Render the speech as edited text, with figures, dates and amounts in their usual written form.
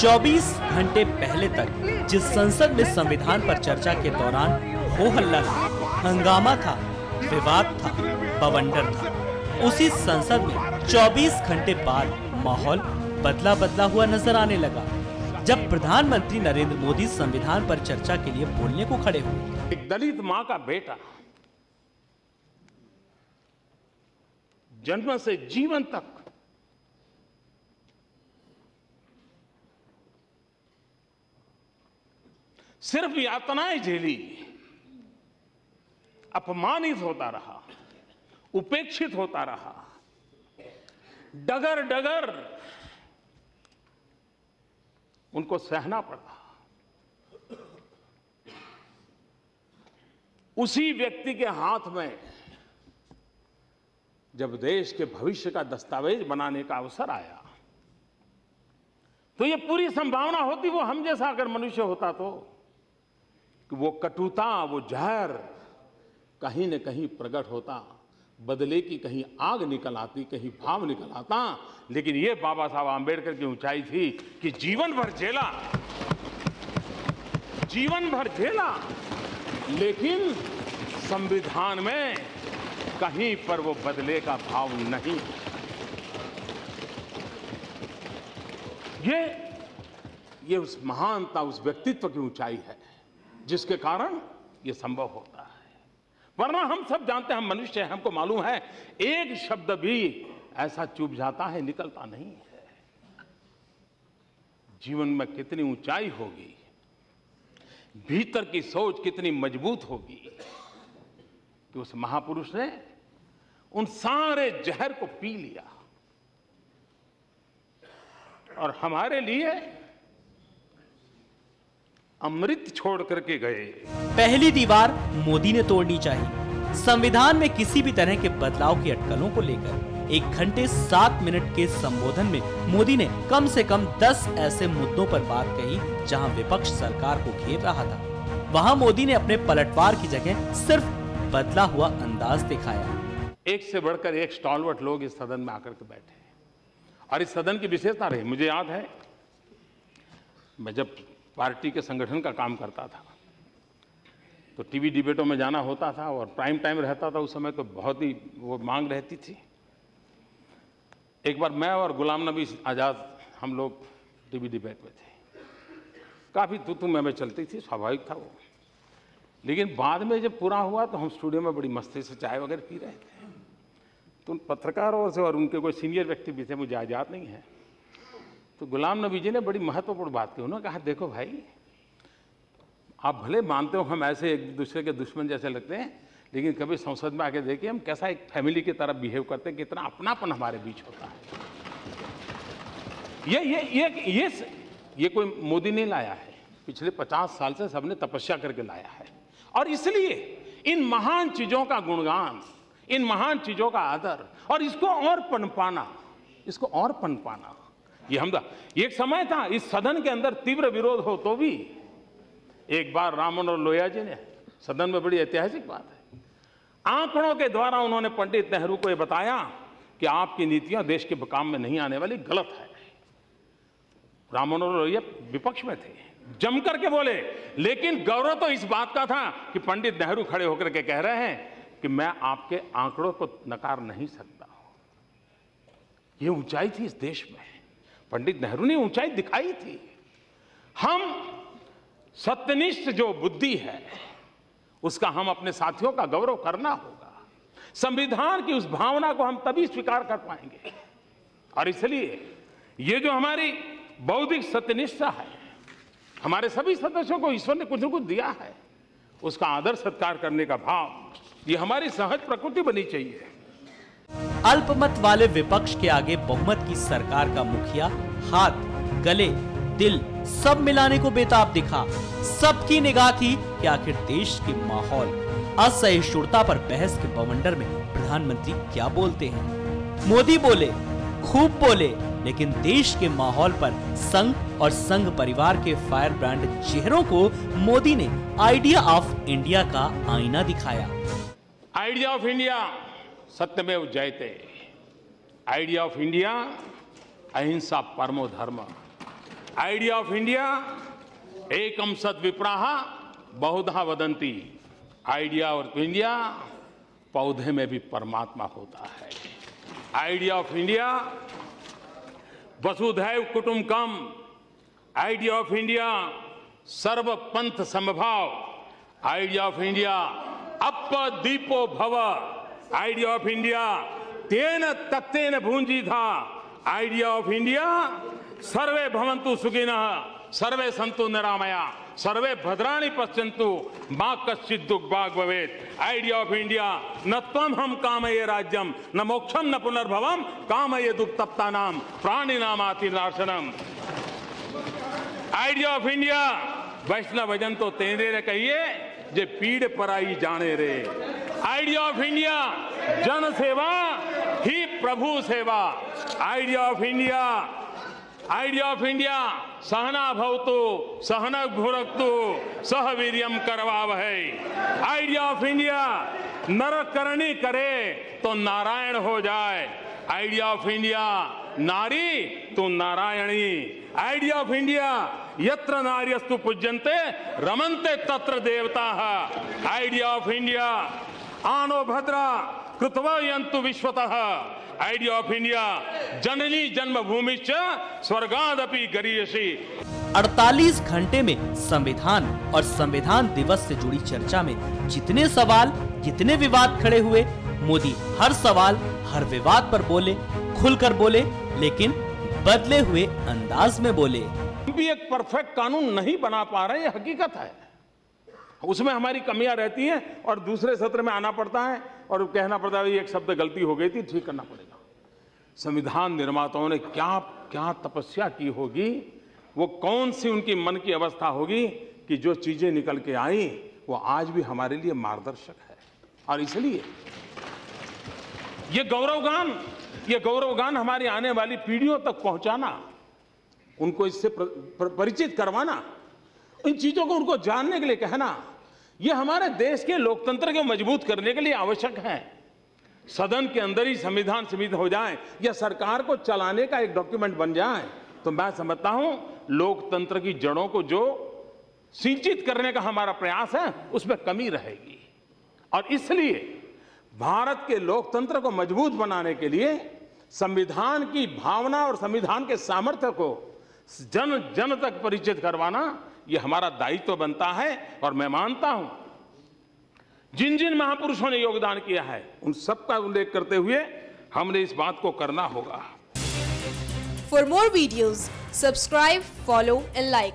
24 घंटे पहले तक जिस संसद में संविधान पर चर्चा के दौरान हो हल्ला था, हंगामा था, विवाद था, बवंडर था, उसी संसद में 24 घंटे बाद माहौल बदला हुआ नजर आने लगा जब प्रधानमंत्री नरेंद्र मोदी संविधान पर चर्चा के लिए बोलने को खड़े हुए। एक दलित मां का बेटा जन्म से जीवन तक सिर्फ यातनाएं झेली, अपमानित होता रहा, उपेक्षित होता रहा, डगर डगर उनको सहना पड़ा। उसी व्यक्ति के हाथ में जब देश के भविष्य का दस्तावेज बनाने का अवसर आया तो ये पूरी संभावना होती, वो हम जैसा अगर मनुष्य होता तो, कि वो कटुता, वो जहर कहीं न कहीं प्रकट होता, बदले की कहीं आग निकल आती, कहीं भाव निकल आता। लेकिन ये बाबा साहब आंबेडकर की ऊंचाई थी कि जीवन भर झेला, लेकिन संविधान में कहीं पर वो बदले का भाव नहीं। ये उस महानता, उस व्यक्तित्व की ऊंचाई है जिसके कारण ये संभव होता है। वरना हम सब जानते हैं, हम मनुष्य हैं, हमको मालूम है एक शब्द भी ऐसा चुप जाता है, निकलता नहीं है। जीवन में कितनी ऊंचाई होगी, भीतर की सोच कितनी मजबूत होगी कि उस महापुरुष ने उन सारे जहर को पी लिया और हमारे लिए अमृत छोड़ करके गए। पहली दीवार मोदी ने तोड़नी चाहिए। संविधान में किसी भी तरह के बदलाव की अटकलों को लेकर 1 घंटे 7 मिनट के संबोधन में मोदी ने कम से कम 10 ऐसे मुद्दों पर बात कही जहां विपक्ष सरकार को घेर रहा था। वहां मोदी ने अपने पलटवार की जगह सिर्फ बदला हुआ अंदाज दिखाया। एक से बढ़कर एक स्टॉलवर्ट लोग इस सदन में आकर के बैठे और इस सदन की विशेषता रही। मुझे याद है, मैं जब पार्टी के संगठन का काम करता था तो टीवी डिबेटों में जाना होता था और प्राइम टाइम रहता था उस समय, तो बहुत ही वो मांग रहती थी। एक बार मैं और गुलाम नबी आज़ाद हम लोग टीवी डिबेट में थे। काफ़ी तू मैं चलती थी, स्वाभाविक था वो। लेकिन बाद में जब पूरा हुआ तो हम स्टूडियो में बड़ी मस्ती से चाय वगैरह पी रहे थे। तो उन पत्रकारों से और उनके कोई सीनियर व्यक्ति भी थे, मुझे याद नहीं है, तो गुलाम नबी जी ने बड़ी महत्वपूर्ण बात की। उन्होंने कहा, देखो भाई, आप भले मानते हो हम ऐसे एक दूसरे के दुश्मन जैसे लगते हैं, लेकिन कभी संसद में आके देखिए हम कैसा एक फैमिली की तरह बिहेव करते हैं, कितना अपनापन हमारे बीच होता है। ये कोई मोदी नहीं लाया है, पिछले 50 साल से सबने तपस्या करके लाया है। और इसलिए इन महान चीजों का गुणगान, इन महान चीजों का आदर और इसको और पनपाना, ये एक समय था इस सदन के अंदर तीव्र विरोध हो तो भी एक बार राम मनोहर लोहिया जी ने, सदन में बड़ी ऐतिहासिक बात है, आंकड़ों के द्वारा उन्होंने पंडित नेहरू को यह बताया कि आपकी नीतियां देश के काम में नहीं आने वाली, गलत है। राम मनोहर लोहिया विपक्ष में थे, जम करके बोले, लेकिन गौरव तो इस बात का था कि पंडित नेहरू खड़े होकर के कह रहे हैं कि मैं आपके आंकड़ों को नकार नहीं सकता। ये ऊंचाई थी इस देश में, पंडित नेहरू ने ऊंचाई दिखाई थी। हम सत्यनिष्ठ जो बुद्धि है उसका हम अपने साथियों का गौरव करना होगा। संविधान की उस भावना को हम तभी स्वीकार कर पाएंगे। और इसलिए ये जो हमारी बौद्धिक सत्यनिष्ठा है, हमारे सभी सदस्यों को ईश्वर ने कुछ न कुछ दिया है, उसका आदर सत्कार करने का भाव, ये हमारी सहज प्रकृति बनी चाहिए। अल्पमत वाले विपक्ष के आगे बहुमत की सरकार का मुखिया हाथ, गले, दिल सब मिलाने को बेताब दिखा। सबकी निगाह थी कि आखिर देश के माहौल, असहिष्णुता पर बहस के बवंडर में प्रधानमंत्री क्या बोलते हैं। मोदी बोले, खूब बोले, लेकिन देश के माहौल पर संघ और संघ परिवार के फायर ब्रांड चेहरों को मोदी ने आइडिया ऑफ इंडिया का आईना दिखाया। आइडिया ऑफ इंडिया सत्यमेव जयते। आइडिया ऑफ इंडिया अहिंसा परमो धर्म। आइडिया ऑफ इंडिया एकम सद विप्राह बहुधा वदंती। आइडिया ऑफ इंडिया पौधे में भी परमात्मा होता है। आइडिया ऑफ इंडिया वसुधैव कुटुंबकम। आइडिया ऑफ इंडिया सर्व पंथ समभाव। आइडिया ऑफ इंडिया अप दीपो भव। आइडिया ऑफ इंडिया तेन तत्तेन भुंजी था। आइडिया ऑफ इंडिया सर्वे भवन्तु सुखिनः सर्वे सन्तु निरामया सर्वे भद्राणि पश्यन्तु मा कश्चित् दुर्भाग् भवेत्। आइडिया ऑफ इंडिया न त्वं हम कामये राज्यम न मोक्षम न पुनर्भवम कामये दुक्तप्तानाम प्राणिनामाति नाशनम। आइडिया ऑफ इंडिया वैष्णव भजन तो तेरे रे कहिए जे पीड़ पराई जाने रे। आइडिया ऑफ इंडिया जन सेवा ही प्रभु सेवा। आइडिया ऑफ इंडिया सहना भवतु सहना भुनक्तु सह वीर्यम करवावहै। आइडिया ऑफ इंडिया नर करणी करे तो नारायण हो जाए। आइडिया ऑफ इंडिया नारी तो नारायणी। आइडिया ऑफ इंडिया यत्र नार्यस्तु पूज्यन्ते रमन्ते तत्र देवताः। आइडिया ऑफ इंडिया आनो भद्रा कृतवयन्तु विश्वतः। आइडिया ऑफ इंडिया जननी जन्मभूमिश्च स्वर्गादपि गरीयसी। 48 घंटे में संविधान और संविधान दिवस से जुड़ी चर्चा में जितने सवाल जितने विवाद खड़े हुए, मोदी हर सवाल हर विवाद पर बोले, खुलकर बोले, लेकिन बदले हुए अंदाज में बोले। हम भी एक परफेक्ट कानून नहीं बना पा रहे, ये हकीकत है। उसमें हमारी कमियां रहती हैं और दूसरे सत्र में आना पड़ता है और कहना पड़ता है एक शब्द गलती हो गई थी, ठीक करना पड़ेगा। संविधान निर्माताओं ने क्या क्या तपस्या की होगी, वो कौन सी उनकी मन की अवस्था होगी कि जो चीजें निकल के आई वो आज भी हमारे लिए मार्गदर्शक है। और इसलिए ये गौरवगान हमारी आने वाली पीढ़ियों तक पहुंचाना, उनको इससे परिचित करवाना, इन चीजों को उनको जानने के लिए कहना, यह हमारे देश के लोकतंत्र को मजबूत करने के लिए आवश्यक है। सदन के अंदर ही संविधान सीमित हो जाए या सरकार को चलाने का एक डॉक्यूमेंट बन जाए तो मैं समझता हूं लोकतंत्र की जड़ों को जो सिंचित करने का हमारा प्रयास है उसमें कमी रहेगी। और इसलिए भारत के लोकतंत्र को मजबूत बनाने के लिए संविधान की भावना और संविधान के सामर्थ्य को जन जन तक परिचित करवाना ये हमारा दायित्व बनता है। और मैं मानता हूं जिन जिन महापुरुषों ने योगदान किया है उन सबका उल्लेख करते हुए हमने इस बात को करना होगा। For more videos, subscribe, follow and like.